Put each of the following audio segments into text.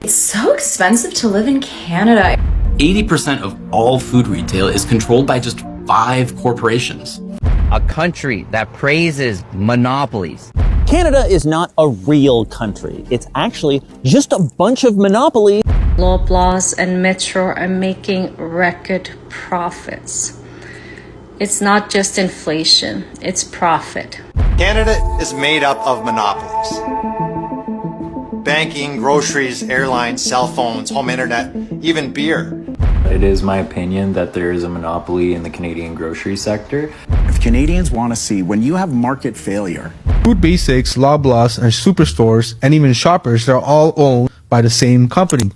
It's so expensive to live in Canada. 80% of all food retail is controlled by just 5 corporations. A country that praises monopolies. Canada is not a real country. It's actually just a bunch of monopolies. Loblaws and Metro are making record profits. It's not just inflation, it's profit. Canada is made up of monopolies. Banking, groceries, airlines, cell phones, home internet, even beer. It is my opinion that there is a monopoly in the Canadian grocery sector. If Canadians want to see when you have market failure, Food Basics, Loblaws, and superstores, and even Shoppers, they're all owned by the same company.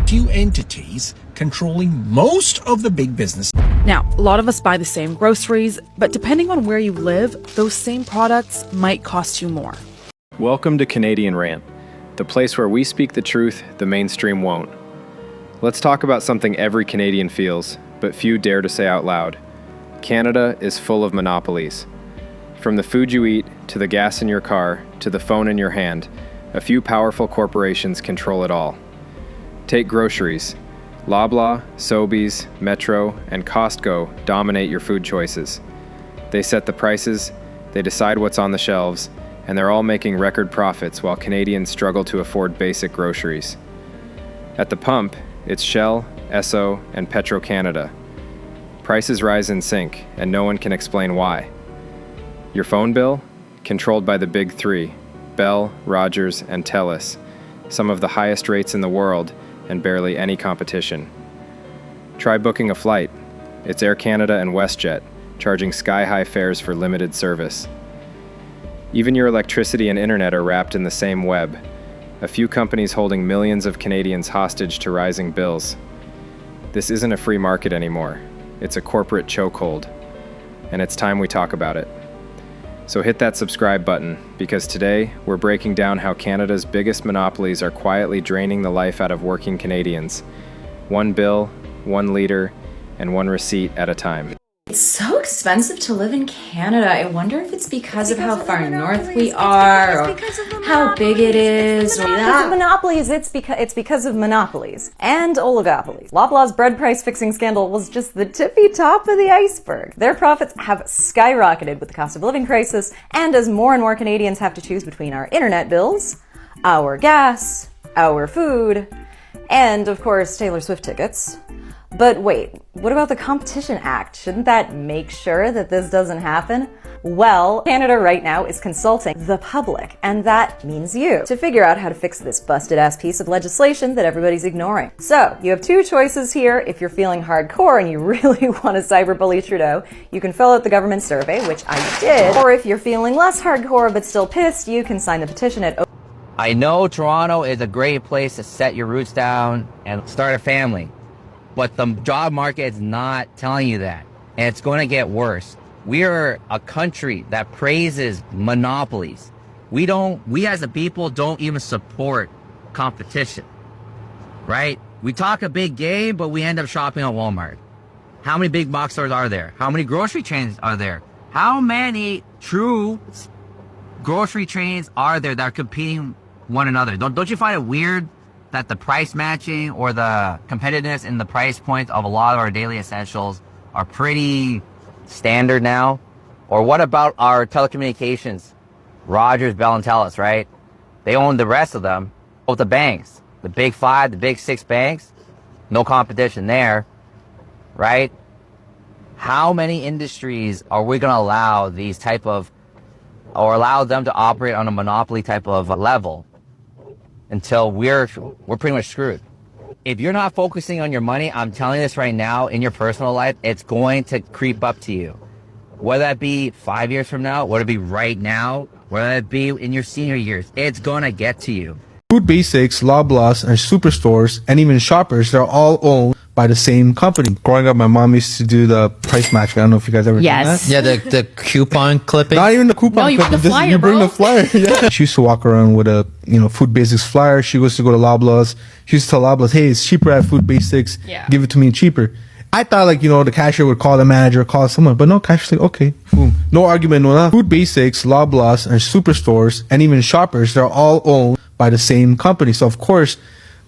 few entities controlling most of the big business. Now, a lot of us buy the same groceries, but depending on where you live, those same products might cost you more. Welcome to Canadian Rant, the place where we speak the truth the mainstream won't. Let's talk about something every Canadian feels, but few dare to say out loud. Canada is full of monopolies. From the food you eat, to the gas in your car, to the phone in your hand, a few powerful corporations control it all. Take groceries. Loblaw, Sobeys, Metro, and Costco dominate your food choices. They set the prices, they decide what's on the shelves, and they're all making record profits while Canadians struggle to afford basic groceries. At the pump, it's Shell, Esso, and Petro Canada. Prices rise in sync, and no one can explain why. Your phone bill? Controlled by the big three, Bell, Rogers, and Telus, some of the highest rates in the world and barely any competition. Try booking a flight. It's Air Canada and WestJet, charging sky-high fares for limited service. Even your electricity and internet are wrapped in the same web, a few companies holding millions of Canadians hostage to rising bills. This isn't a free market anymore. It's a corporate chokehold, and it's time we talk about it. So hit that subscribe button, because today we're breaking down how Canada's biggest monopolies are quietly draining the life out of working Canadians. One bill, one leader, and one receipt at a time. It's so expensive to live in Canada. I wonder if it's because of how far north we are, or how big it is, or that. Monopolies, it's because of monopolies and oligopolies. Loblaw's bread price fixing scandal was just the tippy top of the iceberg. Their profits have skyrocketed with the cost of living crisis, and as more and more Canadians have to choose between our internet bills, our gas, our food, and of course Taylor Swift tickets. But wait, what about the Competition Act? Shouldn't that make sure that this doesn't happen? Well, Canada right now is consulting the public, and that means you, to figure out how to fix this busted-ass piece of legislation that everybody's ignoring. So, you have two choices here. If you're feeling hardcore and you really want to cyberbully Trudeau, you can fill out the government survey, which I did. Or if you're feeling less hardcore but still pissed, you can sign the petition at I know Toronto is a great place to set your roots down and start a family. But the job market is not telling you that. And it's going to get worse. We are a country that praises monopolies. We as a people don't even support competition, right? We talk a big game, but we end up shopping at Walmart. How many big box stores are there? How many grocery chains are there? How many true grocery chains are there that are competing one another? Don't you find it weird that the price matching or the competitiveness in the price points of a lot of our daily essentials are pretty standard now? Or what about our telecommunications? Rogers, Bell, and Telus, right? They own the rest of them. Both the banks, the big 5, the big 6 banks, no competition there, right? How many industries are we going to allow these type of, or allow them to operate on a monopoly type of level until we're pretty much screwed? If you're not focusing on your money, I'm telling you this right now, in your personal life, it's going to creep up to you. Whether that be 5 years from now, whether it be right now, whether it be in your senior years, it's going to get to you. Food Basics, Loblaws, and superstores, and even Shoppers, they're all owned by the same company. Growing up, my mom used to do the price matching. I don't know if you guys ever did that. Yeah, the coupon clipping. Not even the coupon you clipping. bring the flyer, you bring the flyer. Yeah. She used to walk around with a Food Basics flyer. She used to go to Loblaws. She used to tell Loblaws, hey, it's cheaper at Food Basics. Yeah. Give it to me cheaper. I thought the cashier would call the manager, call someone, but no, cashier's like, okay, boom. No argument, no nothing. Food Basics, Loblaws, and superstores, and even Shoppers, they're all owned by the same company. So of course,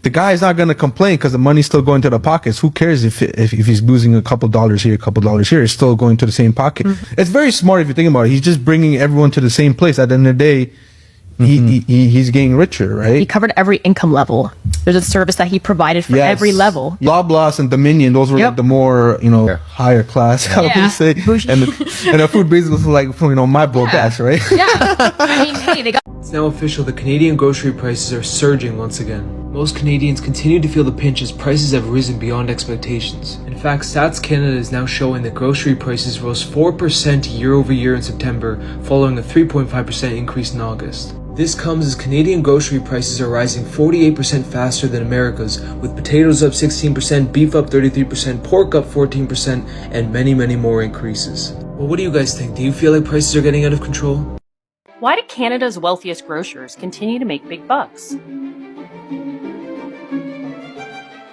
the guy's not going to complain because the money's still going to the pockets. Who cares if he's losing a couple dollars here, a couple dollars here? It's still going to the same pocket. It's very smart if you think about it. He's just bringing everyone to the same place. At the end of the day, he's getting richer, right? He covered every income level. There's a service that he provided for every level. Loblaw and Dominion, those were like the more, higher class, how would you say? And the food business was like, my boat gas, right? Yeah. I mean, hey, they got... It's now official, the Canadian grocery prices are surging once again. Most Canadians continue to feel the pinch as prices have risen beyond expectations. In fact, Stats Canada is now showing that grocery prices rose 4% year over year in September, following a 3.5% increase in August. This comes as Canadian grocery prices are rising 48% faster than America's, with potatoes up 16%, beef up 33%, pork up 14%, and many, many more increases. Well, what do you guys think? Do you feel like prices are getting out of control? Why do Canada's wealthiest grocers continue to make big bucks?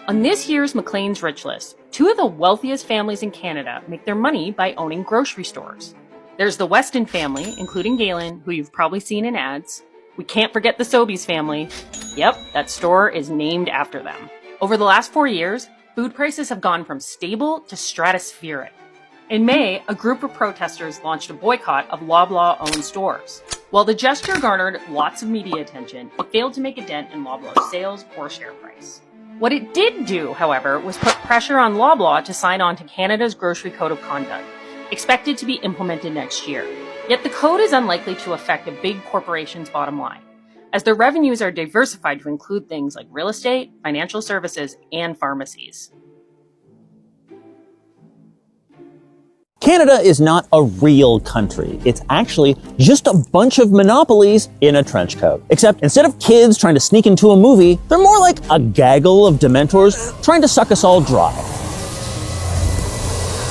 On this year's Maclean's Rich List, 2 of the wealthiest families in Canada make their money by owning grocery stores. There's the Weston family, including Galen, who you've probably seen in ads. We can't forget the Sobeys family. Yep, that store is named after them. Over the last 4 years, food prices have gone from stable to stratospheric. In May, a group of protesters launched a boycott of Loblaw-owned stores. While the gesture garnered lots of media attention, it failed to make a dent in Loblaw's sales or share price. What it did do, however, was put pressure on Loblaw to sign on to Canada's Grocery Code of Conduct, expected to be implemented next year. Yet the code is unlikely to affect a big corporation's bottom line, as their revenues are diversified to include things like real estate, financial services, and pharmacies. Canada is not a real country. It's actually just a bunch of monopolies in a trench coat. Except instead of kids trying to sneak into a movie, they're more like a gaggle of dementors trying to suck us all dry.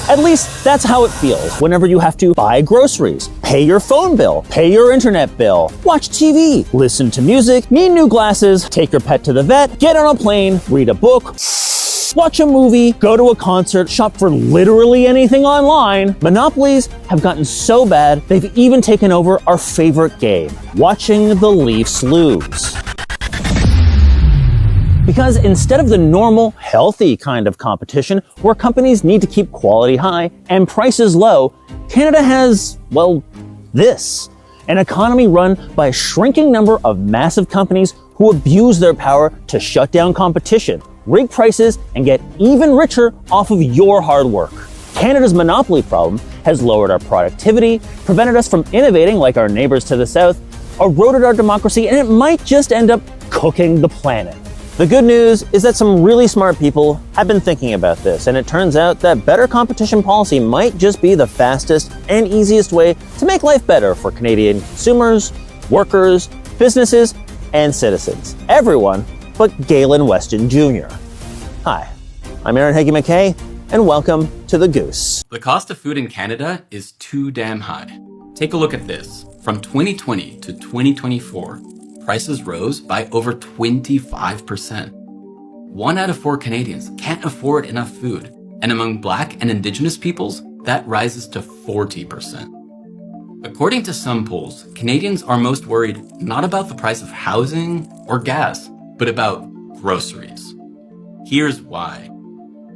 At least that's how it feels whenever you have to buy groceries, pay your phone bill, pay your internet bill, watch TV, listen to music, need new glasses, take your pet to the vet, get on a plane, read a book, watch a movie, go to a concert, shop for literally anything online. Monopolies have gotten so bad, they've even taken over our favorite game, watching the Leafs lose. Because instead of the normal, healthy kind of competition, where companies need to keep quality high and prices low, Canada has, well, this. An economy run by a shrinking number of massive companies who abuse their power to shut down competition, rig prices, and get even richer off of your hard work. Canada's monopoly problem has lowered our productivity, prevented us from innovating like our neighbors to the south, eroded our democracy, and it might just end up cooking the planet. The good news is that some really smart people have been thinking about this, and it turns out that better competition policy might just be the fastest and easiest way to make life better for Canadian consumers, workers, businesses, and citizens. Everyone but Galen Weston Jr. Hi, I'm Aaron Hagee McKay, and welcome to The Goose. The cost of food in Canada is too damn high. Take a look at this. From 2020 to 2024, prices rose by over 25%. 1 out of 4 Canadians can't afford enough food, and among Black and Indigenous peoples, that rises to 40%. According to some polls, Canadians are most worried not about the price of housing or gas, but about groceries. Here's why.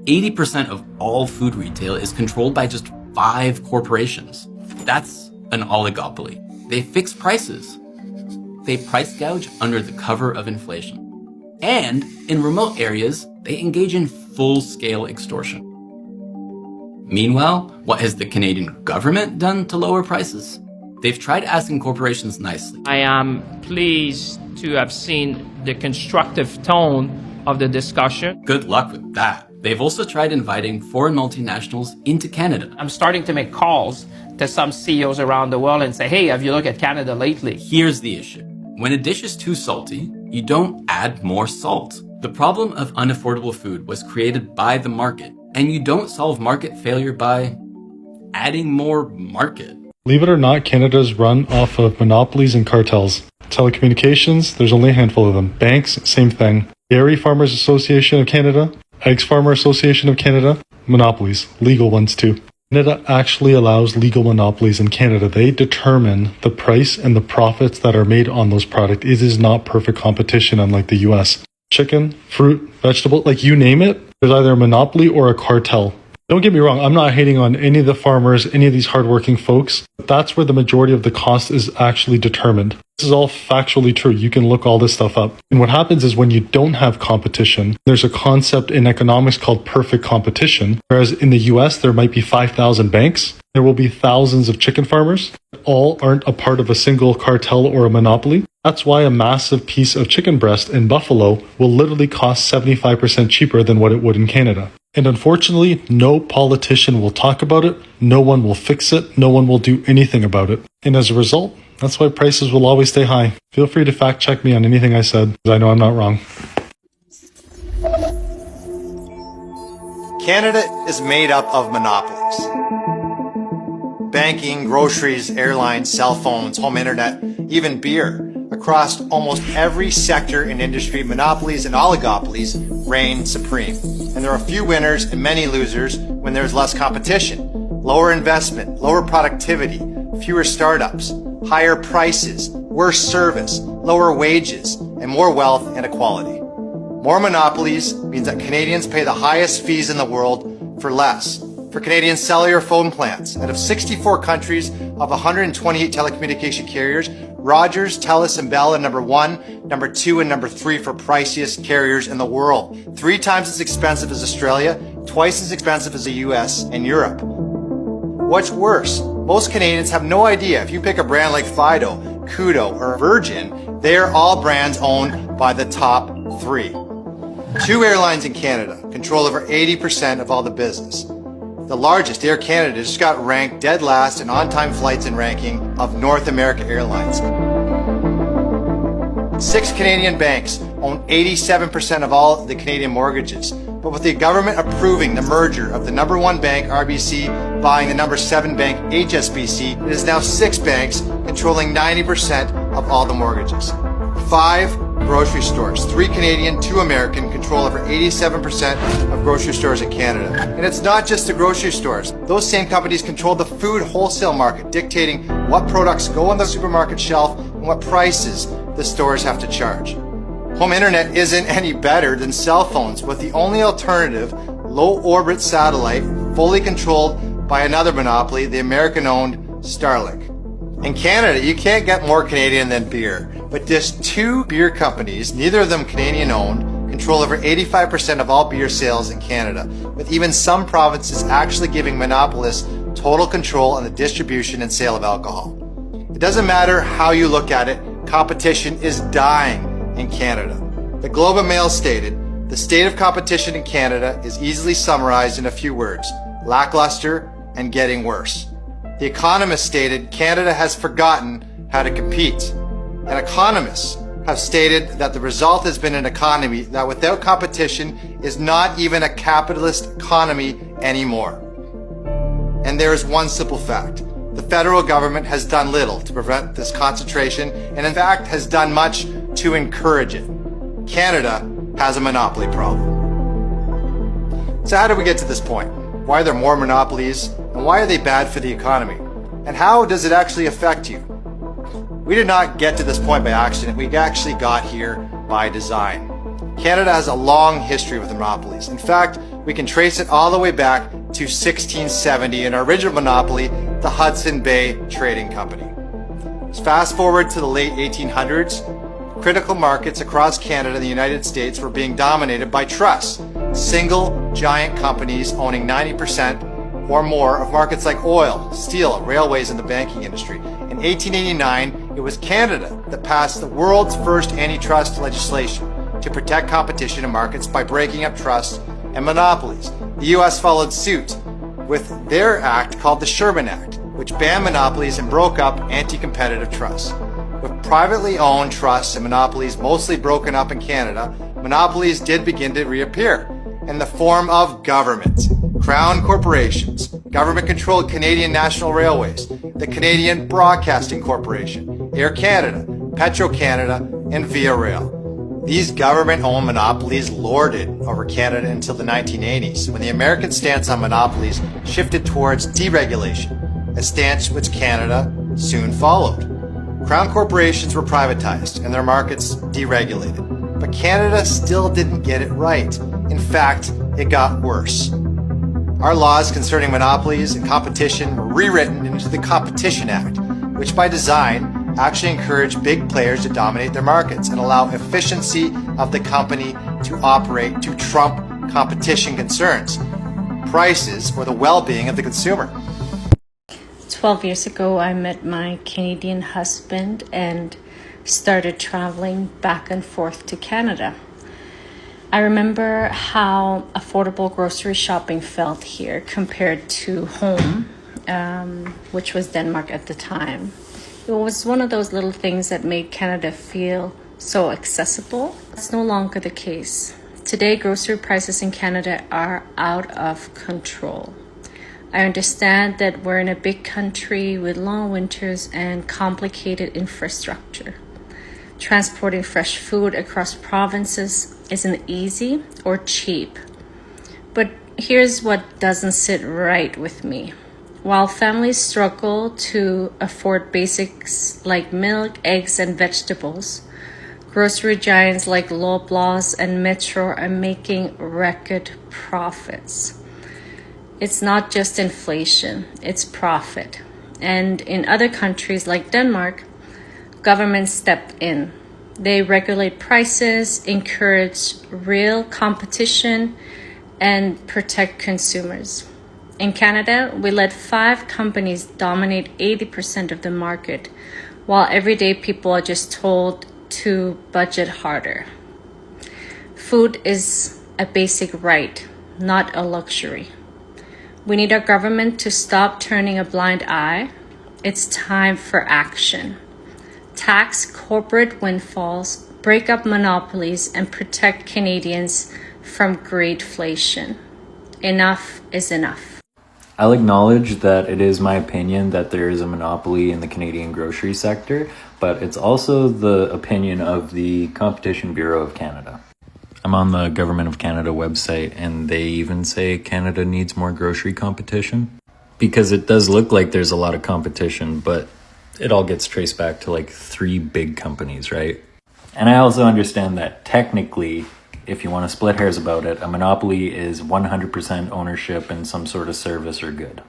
80% of all food retail is controlled by just 5 corporations. That's an oligopoly. They fix prices. They price gouge under the cover of inflation. And in remote areas, they engage in full-scale extortion. Meanwhile, what has the Canadian government done to lower prices? They've tried asking corporations nicely. I am pleased to have seen the constructive tone of the discussion. Good luck with that. They've also tried inviting foreign multinationals into Canada. I'm starting to make calls to some CEOs around the world and say, hey, have you looked at Canada lately? Here's the issue. When a dish is too salty, you don't add more salt. The problem of unaffordable food was created by the market, and you don't solve market failure by adding more market. Believe it or not, Canada's run off of monopolies and cartels. Telecommunications, there's only a handful of them. Banks, same thing. Dairy Farmers Association of Canada, Eggs Farmer Association of Canada, monopolies, legal ones too. Canada actually allows legal monopolies in Canada. They determine the price and the profits that are made on those products. It is not perfect competition unlike the US. chicken, fruit, vegetable, like you name it, there's either a monopoly or a cartel. Don't get me wrong, I'm not hating on any of the farmers, any of these hardworking folks, but that's where the majority of the cost is actually determined. This is all factually true. You can look all this stuff up. And what happens is when you don't have competition, there's a concept in economics called perfect competition. Whereas in the US, there might be 5,000 banks. There will be thousands of chicken farmers. All aren't a part of a single cartel or a monopoly. That's why a massive piece of chicken breast in Buffalo will literally cost 75% cheaper than what it would in Canada. And unfortunately, no politician will talk about it, no one will fix it, no one will do anything about it. And as a result, that's why prices will always stay high. Feel free to fact check me on anything I said, because I know I'm not wrong. Canada is made up of monopolies. Banking, groceries, airlines, cell phones, home internet, even beer. Across almost every sector and industry, monopolies and oligopolies reign supreme. And there are a few winners and many losers when there's less competition. Lower investment, lower productivity, fewer startups, higher prices, worse service, lower wages, and more wealth inequality. More monopolies means that Canadians pay the highest fees in the world for less. For Canadian cellular phone plans, out of 64 countries of 128 telecommunication carriers, Rogers, Telus, and Bell are number 1, number 2, and number 3 for priciest carriers in the world. 3 times as expensive as Australia, twice as expensive as the US and Europe. What's worse? Most Canadians have no idea. If you pick a brand like Fido, Kudo, or Virgin, they are all brands owned by the top 3. 2 airlines in Canada control over 80% of all the business. The largest, Air Canada, just got ranked dead last in on-time flights and ranking of North America Airlines. 6 Canadian banks own 87% of all the Canadian mortgages. But with the government approving the merger of the number 1 bank, RBC, buying the number 7 bank, HSBC, it is now 6 banks controlling 90% of all the mortgages. 5 grocery stores, 3 Canadian, 2 American, control over 87% of grocery stores in Canada. And it's not just the grocery stores. Those same companies control the food wholesale market, dictating what products go on the supermarket shelf and what prices the stores have to charge. Home internet isn't any better than cell phones, with the only alternative, low-orbit satellite, fully controlled by another monopoly, the American-owned Starlink. In Canada, you can't get more Canadian than beer, but just 2 beer companies, neither of them Canadian-owned, control over 85% of all beer sales in Canada, with even some provinces actually giving monopolists total control on the distribution and sale of alcohol. It doesn't matter how you look at it, competition is dying in Canada. The Globe and Mail stated, "The state of competition in Canada is easily summarized in a few words: lackluster and getting worse." The Economist stated, "Canada has forgotten how to compete." And economists have stated that the result has been an economy that without competition is not even a capitalist economy anymore. And there is one simple fact. The federal government has done little to prevent this concentration, and in fact has done much to encourage it. Canada has a monopoly problem. So how did we get to this point? Why are there more monopolies, and why are they bad for the economy? And how does it actually affect you? We did not get to this point by accident. We actually got here by design. Canada has a long history with monopolies. In fact, we can trace it all the way back to 1670 and our original monopoly, the Hudson Bay Trading Company. Fast forward to the late 1800s, critical markets across Canada and the United States were being dominated by trusts, single giant companies owning 90% or more of markets like oil, steel, railways, and the banking industry. In 1889, it was Canada that passed the world's first antitrust legislation to protect competition in markets by breaking up trusts and monopolies. The US followed suit with their act called the Sherman Act, which banned monopolies and broke up anti-competitive trusts. With privately owned trusts and monopolies mostly broken up in Canada, monopolies did begin to reappear in the form of government. Crown corporations, government-controlled Canadian National Railways, the Canadian Broadcasting Corporation, Air Canada, Petro-Canada, and Via Rail. These government-owned monopolies lorded over Canada until the 1980s, when the American stance on monopolies shifted towards deregulation, a stance which Canada soon followed. Crown corporations were privatized and their markets deregulated. But Canada still didn't get it right. In fact, it got worse. Our laws concerning monopolies and competition were rewritten into the Competition Act, which by design actually encouraged big players to dominate their markets and allow efficiency of the company to operate to trump competition concerns, prices, or the well-being of the consumer. 12 years ago, I met my Canadian husband and started traveling back and forth to Canada. I remember how affordable grocery shopping felt here compared to home, which was Denmark at the time. It was one of those little things that made Canada feel so accessible. It's no longer the case. Today, grocery prices in Canada are out of control. I understand that we're in a big country with long winters and complicated infrastructure. Transporting fresh food across provinces isn't easy or cheap. But here's what doesn't sit right with me. While families struggle to afford basics like milk, eggs, and vegetables, grocery giants like Loblaw and Metro are making record profits. It's not just inflation, it's profit. And in other countries like Denmark, governments step in. They regulate prices, encourage real competition, and protect consumers. In Canada, we let 5 companies dominate 80% of the market, while everyday people are just told to budget harder. Food is a basic right, not a luxury. We need our government to stop turning a blind eye. It's time for action. Tax corporate windfalls, break up monopolies, and protect Canadians from greedflation. Enough is enough. I'll acknowledge that it is my opinion that there is a monopoly in the Canadian grocery sector, but it's also the opinion of the Competition Bureau of Canada. I'm on the Government of Canada website, and they even say Canada needs more grocery competition. Because it does look like there's a lot of competition, but it all gets traced back to like 3 big companies, right? And I also understand that technically, if you want to split hairs about it, a monopoly is 100% ownership in some sort of service or good.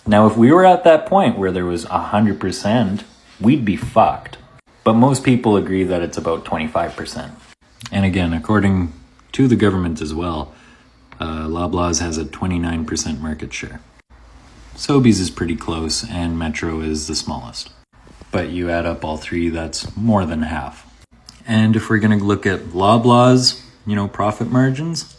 Now, if we were at that point where there was 100%, we'd be fucked. But most people agree that it's about 25%. And again, according to the government as well, Loblaw has a 29% market share. Sobeys is pretty close, and Metro is the smallest. But you add up all 3, that's more than half. And if we're going to look at Loblaw's, profit margins,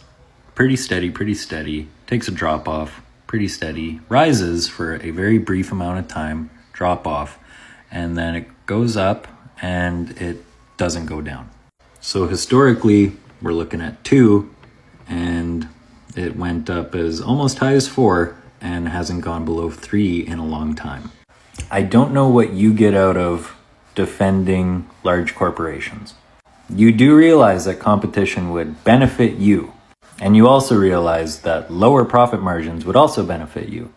pretty steady, takes a drop off, pretty steady, rises for a very brief amount of time, drop off, and then it goes up and it doesn't go down. So historically, we're looking at 2, and it went up as almost high as 4 and hasn't gone below 3 in a long time. I don't know what you get out of defending large corporations. You do realize that competition would benefit you, and you also realize that lower profit margins would also benefit you.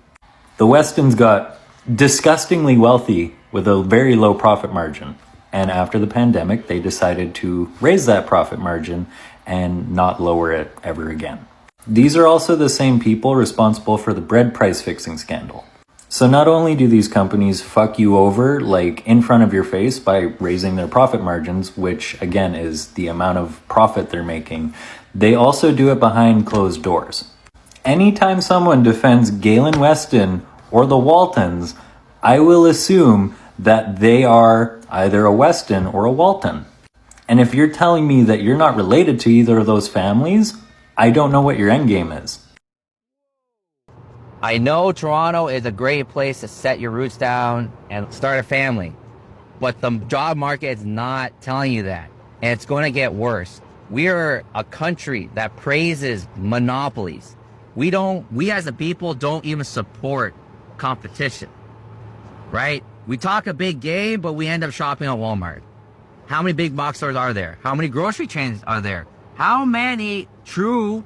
The Westons got disgustingly wealthy with a very low profit margin, and after the pandemic, they decided to raise that profit margin and not lower it ever again. These are also the same people responsible for the bread price fixing scandal. So not only do these companies fuck you over like in front of your face by raising their profit margins, which again is the amount of profit they're making, they also do it behind closed doors. Anytime someone defends Galen Weston or the Waltons, I will assume that they are either a Weston or a Walton. And if you're telling me that you're not related to either of those families, I don't know what your end game is. I know Toronto is a great place to set your roots down and start a family, but the job market is not telling you that, and it's going to get worse. We are a country that praises monopolies. We as a people don't even support competition, right? We talk a big game, but we end up shopping at Walmart. How many big box stores are there? How many grocery chains are there? How many true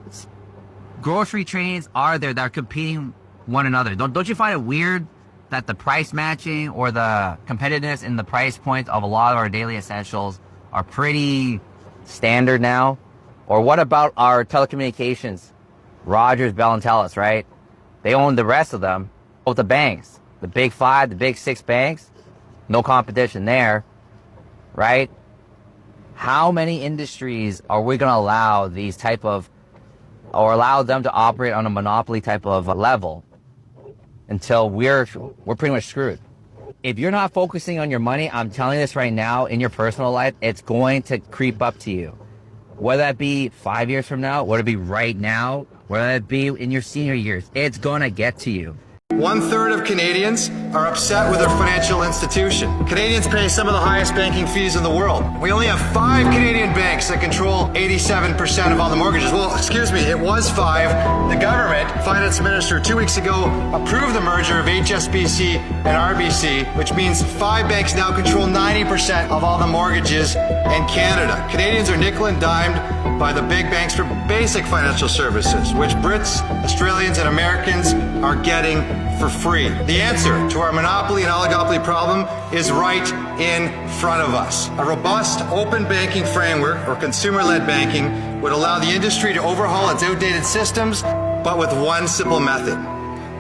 grocery chains are there that are competing one another? Don't you find it weird that the price matching or the competitiveness in the price points of a lot of our daily essentials are pretty standard now? Or what about our telecommunications? Rogers, Bell, and Telus, right? They own the rest of them. Both the banks, the big 5, the big 6 banks, no competition there, right? How many industries are we going to allow these type of, or allow them to operate on a monopoly type of level until we're pretty much screwed? If you're not focusing on your money, I'm telling you this right now, in your personal life, it's going to creep up to you. Whether that be 5 years from now, whether it be right now, whether it be in your senior years, it's going to get to you. 1/3 of Canadians are upset with their financial institution. Canadians pay some of the highest banking fees in the world. We only have 5 Canadian banks that control 87% of all the mortgages. Well, excuse me, it was 5. The government, Finance Minister 2 weeks ago, approved the merger of HSBC and RBC, which means 5 banks now control 90% of all the mortgages in Canada. Canadians are nickel and dimed by the big banks for basic financial services, which Brits, Australians, and Americans are getting for free. The answer to our monopoly and oligopoly problem is right in front of us. A robust open banking framework or consumer-led banking would allow the industry to overhaul its outdated systems, but with one simple method: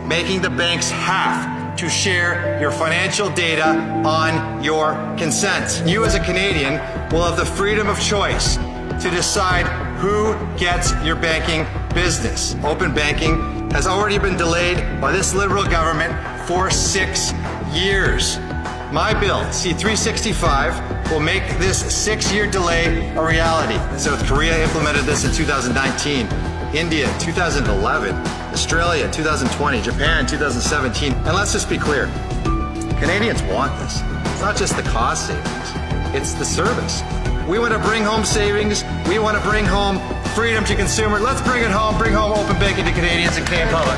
making the banks have to share your financial data on your consent. You as a Canadian will have the freedom of choice to decide who gets your banking business. Open banking has already been delayed by this Liberal government for 6 years. My bill, C-365, will make this 6-year delay a reality. South Korea implemented this in 2019, India in 2011, Australia in 2020, Japan in 2017. And let's just be clear, Canadians want this. It's not just the cost savings, it's the service. We want to bring home savings. We want to bring home freedom to consumers. Let's bring it home. Bring home open banking to Canadians and Canadian public.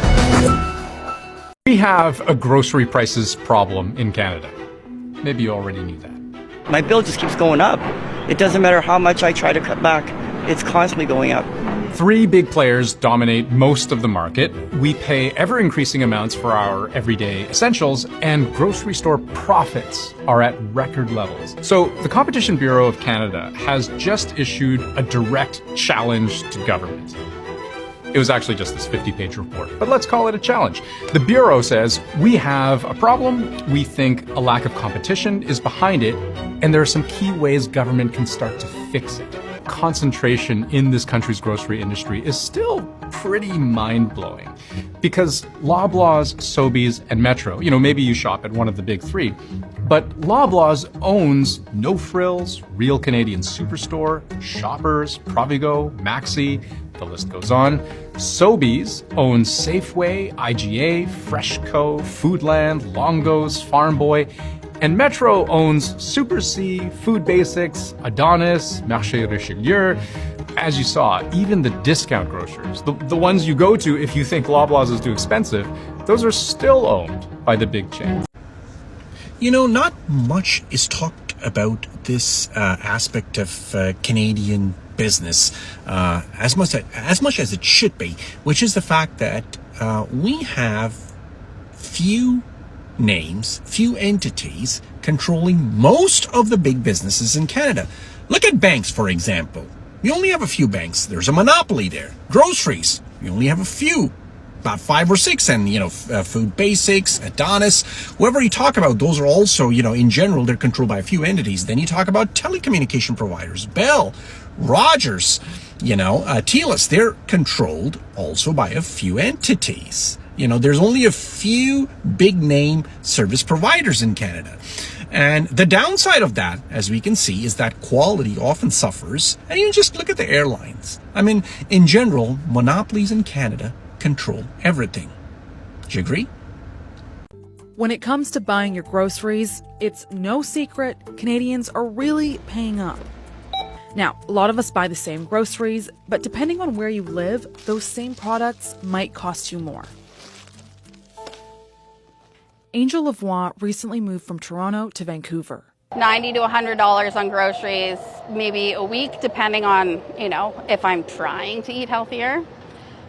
We have a grocery prices problem in Canada. Maybe you already knew that. My bill just keeps going up. It doesn't matter how much I try to cut back. It's constantly going up. 3 big players dominate most of the market. We pay ever-increasing amounts for our everyday essentials, and grocery store profits are at record levels. So the Competition Bureau of Canada has just issued a direct challenge to government. It was actually just this 50-page report, but let's call it a challenge. The Bureau says, we have a problem, we think a lack of competition is behind it, and there are some key ways government can start to fix it. Concentration in this country's grocery industry is still pretty mind-blowing because Loblaw's, Sobeys, and Metro, maybe you shop at one of the big 3, but Loblaw's owns No Frills, Real Canadian Superstore, Shoppers, Provigo, Maxi, the list goes on. Sobeys owns Safeway, IGA, Freshco, Foodland, Longo's, Farm Boy, and Metro owns Super C, Food Basics, Adonis, Marché Richelieu. As you saw, even the discount grocers, the ones you go to if you think Loblaws is too expensive, those are still owned by the big chains. Not much is talked about this aspect of Canadian business as much as it should be, which is the fact that we have few names, few entities controlling most of the big businesses in Canada. Look at banks, for example. We only have a few banks. There's a monopoly there. Groceries, we only have a few, about 5 or 6, and Food Basics, Adonis, whoever you talk about, those are also, in general, they're controlled by a few entities. Then you talk about telecommunication providers, Bell, Rogers, Telus, they're controlled also by a few entities. There's only a few big name service providers in Canada. And the downside of that, as we can see, is that quality often suffers. And you just look at the airlines. In general, monopolies in Canada control everything. Do you agree? When it comes to buying your groceries, it's no secret Canadians are really paying up. Now, a lot of us buy the same groceries, but depending on where you live, those same products might cost you more. Angel Lavoie recently moved from Toronto to Vancouver. $90 to $100 on groceries, maybe a week, depending on, if I'm trying to eat healthier.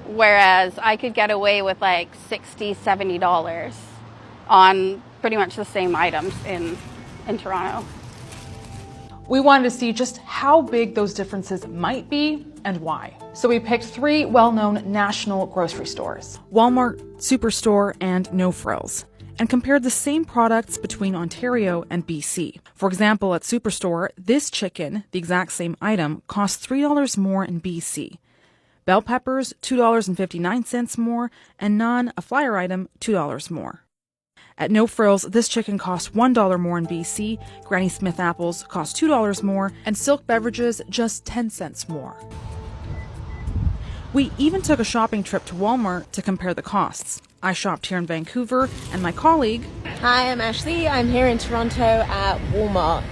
Whereas I could get away with like $60, $70 on pretty much the same items in Toronto. We wanted to see just how big those differences might be and why. So we picked 3 well-known national grocery stores: Walmart, Superstore, and No Frills, and compared the same products between Ontario and BC. For example, at Superstore, this chicken, the exact same item, costs $3 more in BC. Bell peppers, $2.59 more, and naan, a flyer item, $2 more. At No Frills, this chicken costs $1 more in BC, Granny Smith apples cost $2 more, and Silk beverages just 10 cents more. We even took a shopping trip to Walmart to compare the costs. I shopped here in Vancouver, and my colleague... Hi, I'm Ashley. I'm here in Toronto at Walmart.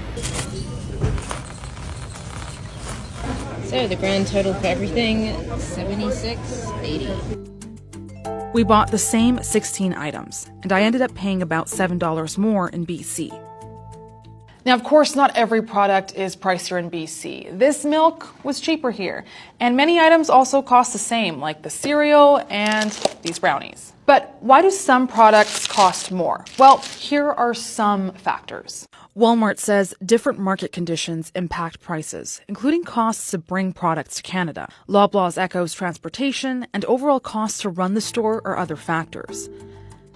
So the grand total for everything, $76.80. We bought the same 16 items, and I ended up paying about $7 more in BC. Now, of course, not every product is pricier in BC. This milk was cheaper here, and many items also cost the same, like the cereal and these brownies. But why do some products cost more? Well, here are some factors. Walmart says different market conditions impact prices, including costs to bring products to Canada. Loblaw's echoes transportation, and overall costs to run the store are other factors.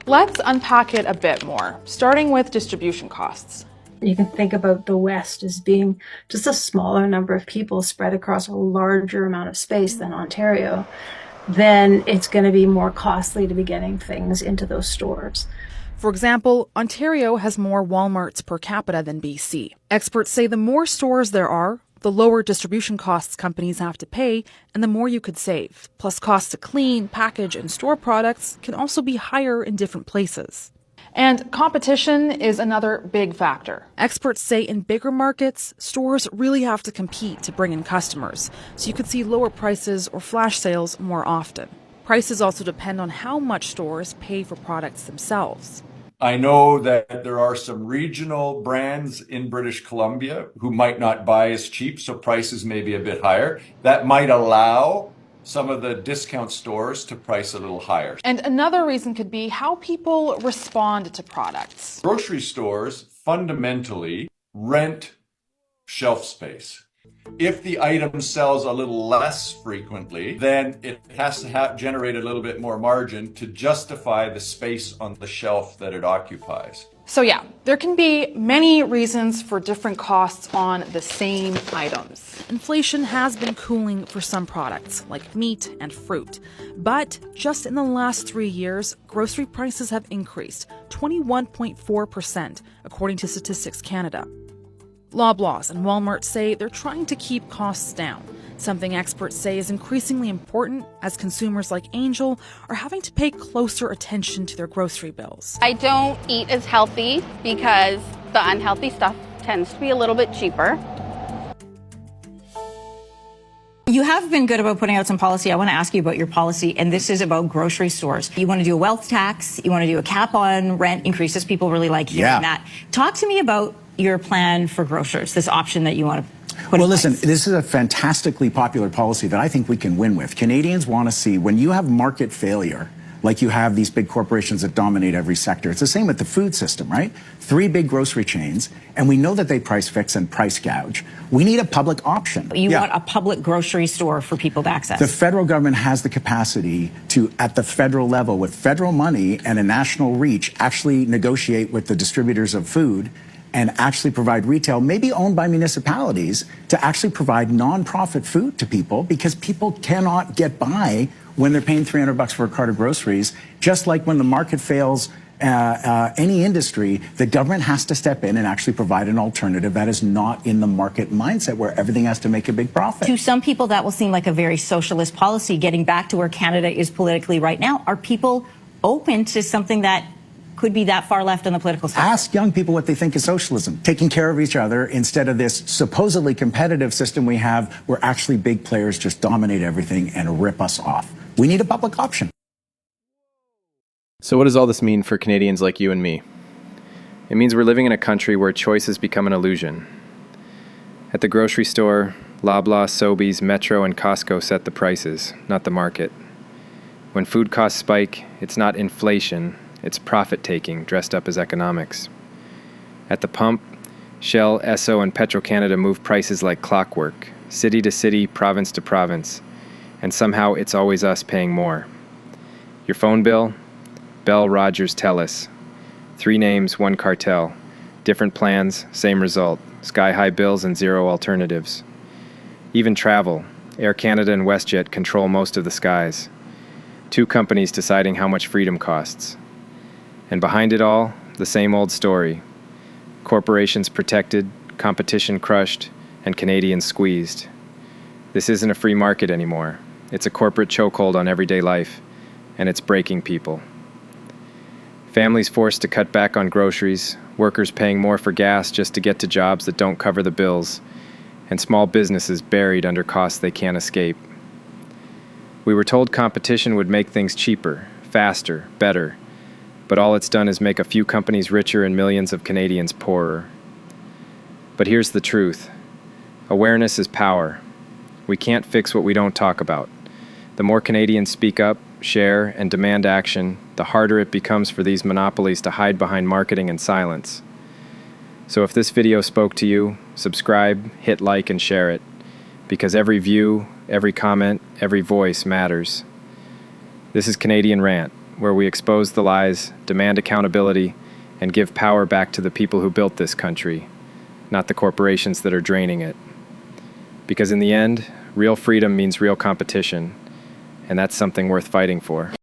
Let's unpack it a bit more, starting with distribution costs. You can think about the West as being just a smaller number of people spread across a larger amount of space than Ontario. Then it's going to be more costly to be getting things into those stores. For example, Ontario has more Walmarts per capita than BC. Experts say the more stores there are, the lower distribution costs companies have to pay, and the more you could save. Plus, costs to clean, package, and store products can also be higher in different places. And competition is another big factor. Experts say in bigger markets, stores really have to compete to bring in customers, so you could see lower prices or flash sales more often. Prices also depend on how much stores pay for products themselves. I know that there are some regional brands in British Columbia who might not buy as cheap, so prices may be a bit higher. That might allow some of the discount stores to price a little higher. And another reason could be how people respond to products. Grocery stores fundamentally rent shelf space. If the item sells a little less frequently, then it has to generate a little bit more margin to justify the space on the shelf that it occupies. So yeah, there can be many reasons for different costs on the same items. Inflation has been cooling for some products, like meat and fruit. But just in the last 3 years, grocery prices have increased 21.4%, according to Statistics Canada. Loblaws and Walmart say they're trying to keep costs down, something experts say is increasingly important as consumers like Angel are having to pay closer attention to their grocery bills. I don't eat as healthy because the unhealthy stuff tends to be a little bit cheaper. You have been good about putting out some policy. I want to ask you about your policy, and this is about grocery stores. You want to do a wealth tax. You want to do a cap on rent increases. People really like hearing that. Talk to me about your plan for grocers, this option that you want to put Well, in listen, place. this is a fantastically popular policy that I think we can win with. Canadians want to see when you have market failure, like you have these big corporations that dominate every sector. It's the same with the food system, right? 3 big grocery chains, and we know that they price fix and price gouge. We need a public option. You want a public grocery store for people to access. The federal government has the capacity to, at the federal level, with federal money and a national reach, actually negotiate with the distributors of food and actually provide retail, maybe owned by municipalities, to actually provide nonprofit food to people, because people cannot get by when they're paying $300 for a cart of groceries. Just like when the market fails any industry, the government has to step in and actually provide an alternative that is not in the market mindset where everything has to make a big profit. To some people, that will seem like a very socialist policy, getting back to where Canada is politically right now. Are people open to something that could be that far left on the political spectrum? Ask young people what they think is socialism, taking care of each other instead of this supposedly competitive system we have where actually big players just dominate everything and rip us off. We need a public option. So what does all this mean for Canadians like you and me? It means we're living in a country where choice has become an illusion. At the grocery store, Loblaw, Sobeys, Metro, and Costco set the prices, not the market. When food costs spike, it's not inflation, it's profit-taking dressed up as economics. At the pump, Shell, Esso, and Petro-Canada move prices like clockwork, city to city, province to province, and somehow it's always us paying more. Your phone bill? Bell, Rogers, Telus. 3 names, 1 cartel. Different plans, same result. Sky-high bills and 0 alternatives. Even travel. Air Canada and WestJet control most of the skies. 2 companies deciding how much freedom costs. And behind it all, the same old story. Corporations protected, competition crushed, and Canadians squeezed. This isn't a free market anymore. It's a corporate chokehold on everyday life, and it's breaking people. Families forced to cut back on groceries, workers paying more for gas just to get to jobs that don't cover the bills, and small businesses buried under costs they can't escape. We were told competition would make things cheaper, faster, better, but all it's done is make a few companies richer and millions of Canadians poorer. But here's the truth. Awareness is power. We can't fix what we don't talk about. The more Canadians speak up, share, and demand action, the harder it becomes for these monopolies to hide behind marketing and silence. So if this video spoke to you, subscribe, hit like, and share it, because every view, every comment, every voice matters. This is Canadian Rant, where we expose the lies, demand accountability, and give power back to the people who built this country, not the corporations that are draining it. Because in the end, real freedom means real competition, and that's something worth fighting for.